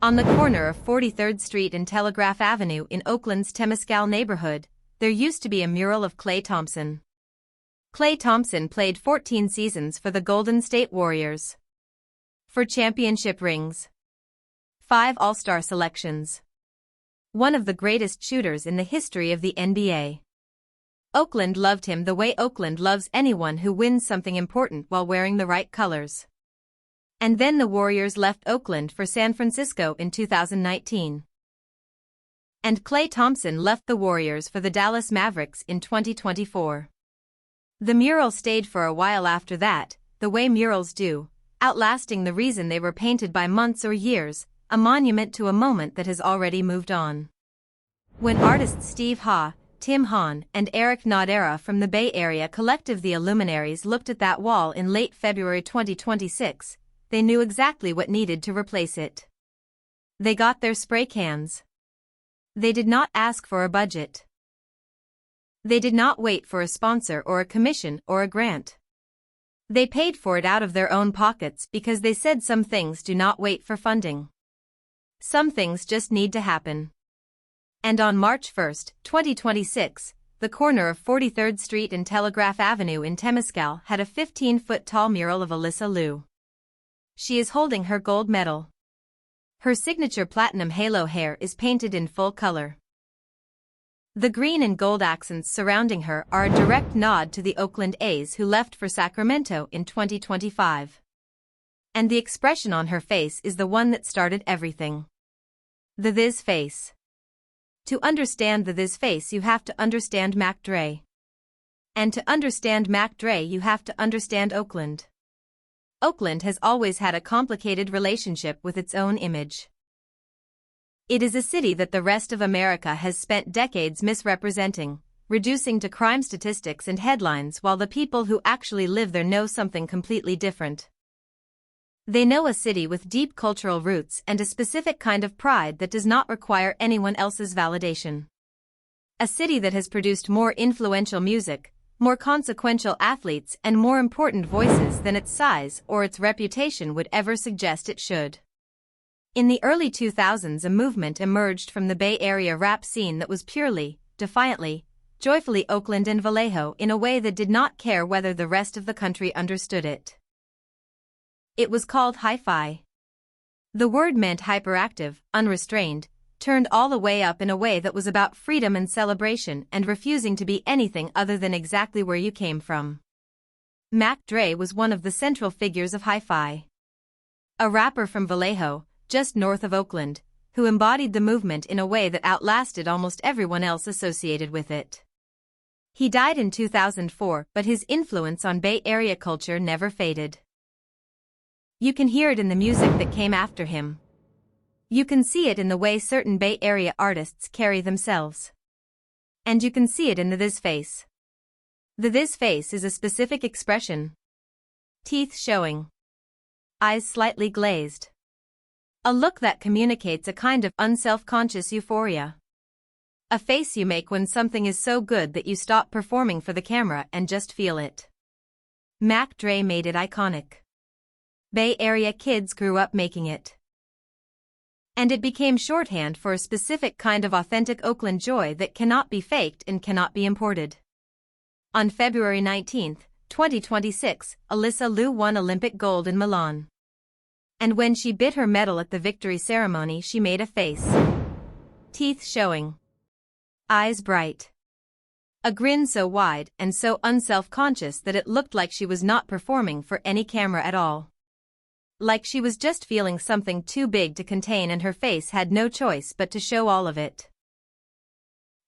On the corner of 43rd Street and Telegraph Avenue in Oakland's Temescal neighborhood, there used to be a mural of Klay Thompson. Klay Thompson played 14 seasons for the Golden State Warriors. 4 championship rings. 5 All-Star selections. One of the greatest shooters in the history of the NBA. Oakland loved him the way Oakland loves anyone who wins something important while wearing the right colors. And then the Warriors left Oakland for San Francisco in 2019. And Klay Thompson left the Warriors for the Dallas Mavericks in 2024. The mural stayed for a while after that, the way murals do, outlasting the reason they were painted by months or years, a monument to a moment that has already moved on. When artists Steve Ha, Tim Hahn, and Eric Nadera from the Bay Area collective The Illuminaries looked at that wall in late February 2026, they knew exactly what needed to replace it. They got their spray cans. They did not ask for a budget. They did not wait for a sponsor or a commission or a grant. They paid for it out of their own pockets because they said some things do not wait for funding. Some things just need to happen. And on March 1, 2026, the corner of 43rd Street and Telegraph Avenue in Temescal had a 15-foot-tall mural of Alysa Liu. She is holding her gold medal. Her signature platinum halo hair is painted in full color. The green and gold accents surrounding her are a direct nod to the Oakland A's who left for Sacramento in 2025. And the expression on her face is the one that started everything. The thizz face. To understand the thizz face you have to understand Mac Dre. And to understand Mac Dre you have to understand Oakland. Oakland has always had a complicated relationship with its own image. It is a city that the rest of America has spent decades misrepresenting, reducing to crime statistics and headlines while the people who actually live there know something completely different. They know a city with deep cultural roots and a specific kind of pride that does not require anyone else's validation. A city that has produced more influential music, more consequential athletes and more important voices than its size or its reputation would ever suggest it should. In the early 2000s a movement emerged from the Bay Area rap scene that was purely, defiantly, joyfully Oakland and Vallejo in a way that did not care whether the rest of the country understood it. It was called Hyphy. The word meant hyperactive, unrestrained, turned all the way up in a way that was about freedom and celebration and refusing to be anything other than exactly where you came from. Mac Dre was one of the central figures of Hyphy. A rapper from Vallejo, just north of Oakland, who embodied the movement in a way that outlasted almost everyone else associated with it. He died in 2004, but his influence on Bay Area culture never faded. You can hear it in the music that came after him. You can see it in the way certain Bay Area artists carry themselves. And you can see it in the thizz face. The thizz face is a specific expression. Teeth showing. Eyes slightly glazed. A look that communicates a kind of unself-conscious euphoria. A face you make when something is so good that you stop performing for the camera and just feel it. Mac Dre made it iconic. Bay Area kids grew up making it. And it became shorthand for a specific kind of authentic Oakland joy that cannot be faked and cannot be imported. On February 19, 2026, Alysa Liu won Olympic gold in Milan. And when she bit her medal at the victory ceremony she made a face. Teeth showing. Eyes bright. A grin so wide and so unself-conscious that it looked like she was not performing for any camera at all. Like she was just feeling something too big to contain and her face had no choice but to show all of it.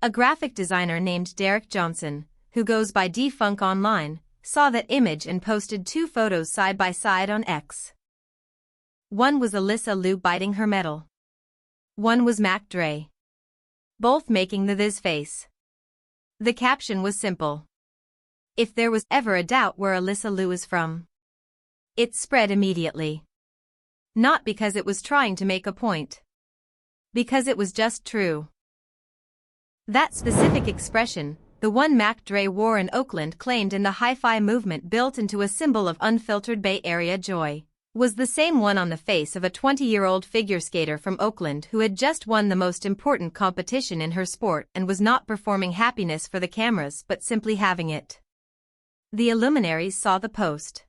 A graphic designer named Derek Johnson, who goes by D-Funk online, saw that image and posted 2 photos side by side on X. One was Alysa Liu biting her medal. One was Mac Dre. Both making the thizz face. The caption was simple. If there was ever a doubt where Alysa Liu is from, it spread immediately. Not because it was trying to make a point. Because it was just true. That specific expression, the one Mac Dre wore in Oakland claimed in the Hyphy movement built into a symbol of unfiltered Bay Area joy, was the same one on the face of a 20-year-old figure skater from Oakland who had just won the most important competition in her sport and was not performing happiness for the cameras but simply having it. The Illuminaries saw the post.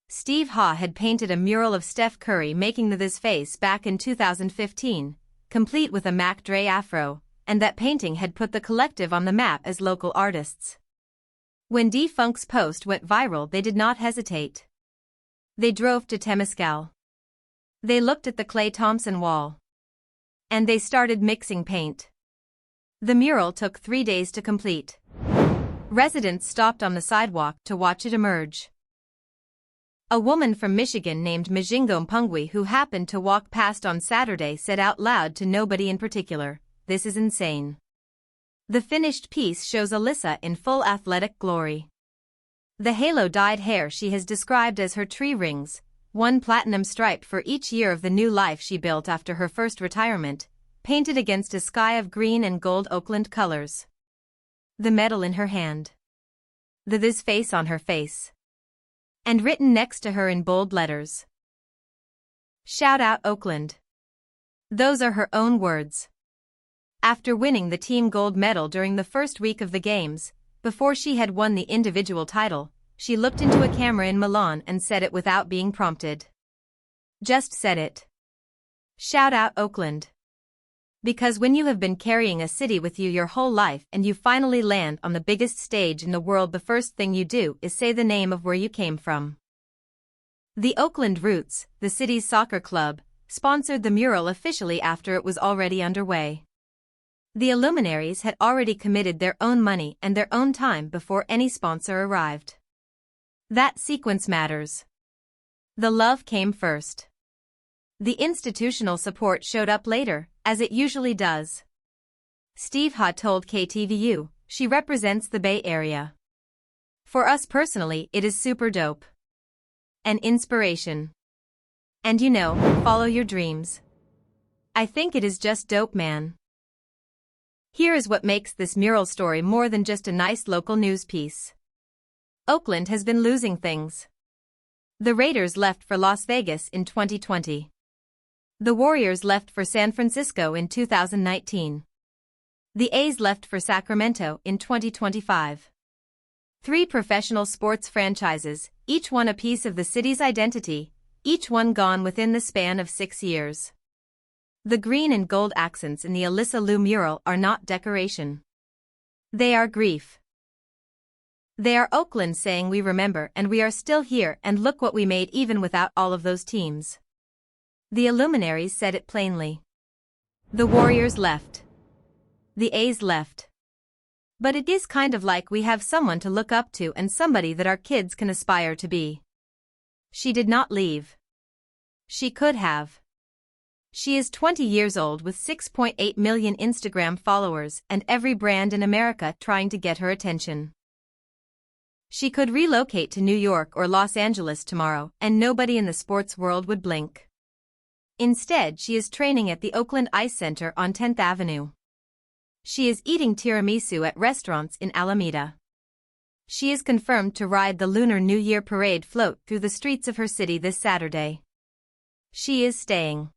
Steve Ha had painted a mural of Steph Curry making the thizz face back in 2015, complete with a Mac Dre afro, and that painting had put the collective on the map as local artists. When D-Funk's post went viral, they did not hesitate. They drove to Temescal. They looked at the Klay Thompson wall. And they started mixing paint. The mural took 3 days to complete. Residents stopped on the sidewalk to watch it emerge. A woman from Michigan named Mijingo Mpungwi, who happened to walk past on Saturday, said out loud to nobody in particular, "This is insane." The finished piece shows Alysa in full athletic glory. The halo-dyed hair she has described as her tree rings, one platinum stripe for each year of the new life she built after her first retirement, painted against a sky of green and gold Oakland colors. The medal in her hand. The thizz face on her face. And written next to her in bold letters, "Shoutout Oakland." Those are her own words. After winning the team gold medal during the first week of the games, before she had won the individual title, she looked into a camera in Milan and said it without being prompted. Just said it. Shoutout Oakland. Because when you have been carrying a city with you your whole life and you finally land on the biggest stage in the world, the first thing you do is say the name of where you came from. The Oakland Roots, the city's soccer club, sponsored the mural officially after it was already underway. The Illuminaries had already committed their own money and their own time before any sponsor arrived. That sequence matters. The love came first. The institutional support showed up later, as it usually does. Steve Ha told KTVU, "She represents the Bay Area. For us personally, it is super dope. An inspiration. And follow your dreams. I think it is just dope, man." Here is what makes this mural story more than just a nice local news piece. Oakland has been losing things. The Raiders left for Las Vegas in 2020. The Warriors left for San Francisco in 2019. The A's left for Sacramento in 2025. 3 professional sports franchises, each one a piece of the city's identity, each one gone within the span of 6 years. The green and gold accents in the Alysa Liu mural are not decoration. They are grief. They are Oakland saying we remember and we are still here and look what we made even without all of those teams. The Illuminaries said it plainly. The Warriors left. The A's left. But it is kind of like we have someone to look up to and somebody that our kids can aspire to be. She did not leave. She could have. She is 20 years old with 6.8 million Instagram followers and every brand in America trying to get her attention. She could relocate to New York or Los Angeles tomorrow and nobody in the sports world would blink. Instead, she is training at the Oakland Ice Center on 10th Avenue. She is eating tiramisu at restaurants in Alameda. She is confirmed to ride the Lunar New Year parade float through the streets of her city this Saturday. She is staying.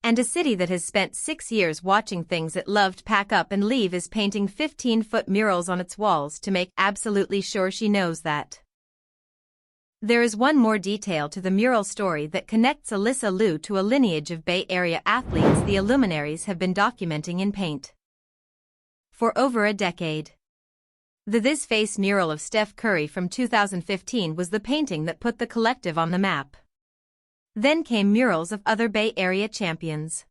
And a city that has spent 6 years watching things it loved pack up and leave is painting 15-foot murals on its walls to make absolutely sure she knows that. There is one more detail to the mural story that connects Alysa Liu to a lineage of Bay Area athletes the Illuminaries have been documenting in paint for over a decade. The thizz face mural of Steph Curry from 2015 was the painting that put the collective on the map. Then came murals of other Bay Area champions.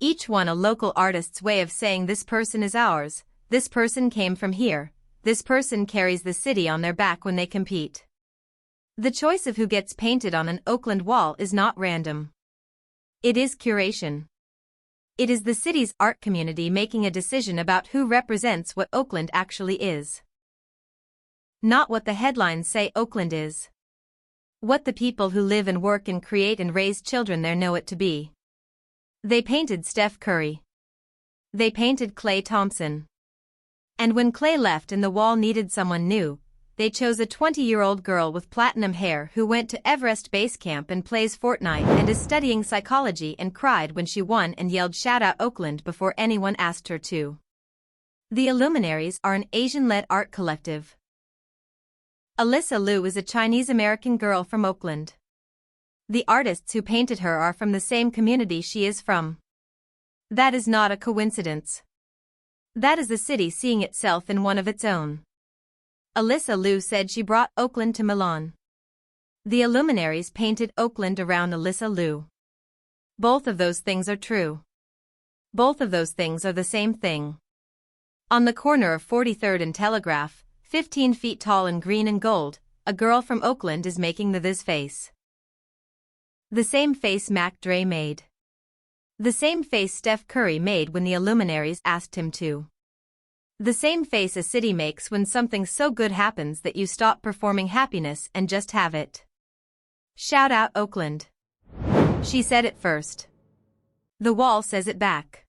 Each one a local artist's way of saying this person is ours, this person came from here, this person carries the city on their back when they compete. The choice of who gets painted on an Oakland wall is not random. It is curation. It is the city's art community making a decision about who represents what Oakland actually is. Not what the headlines say Oakland is. What the people who live and work and create and raise children there know it to be. They painted Steph Curry. They painted Klay Thompson. And when Klay left and the wall needed someone new, they chose a 20-year-old girl with platinum hair who went to Everest Base Camp and plays Fortnite and is studying psychology and cried when she won and yelled "Shoutout Oakland" before anyone asked her to. The Illuminaries are an Asian-led art collective. Alysa Liu is a Chinese-American girl from Oakland. The artists who painted her are from the same community she is from. That is not a coincidence. That is the city seeing itself in one of its own. Alysa Liu said she brought Oakland to Milan. The Illuminaries painted Oakland around Alysa Liu. Both of those things are true. Both of those things are the same thing. On the corner of 43rd and Telegraph, 15 feet tall in green and gold, a girl from Oakland is making the thizz face. The same face Mac Dre made. The same face Steph Curry made when the Illuminaries asked him to. The same face a city makes when something so good happens that you stop performing happiness and just have it. Shout out Oakland. She said it first. The wall says it back.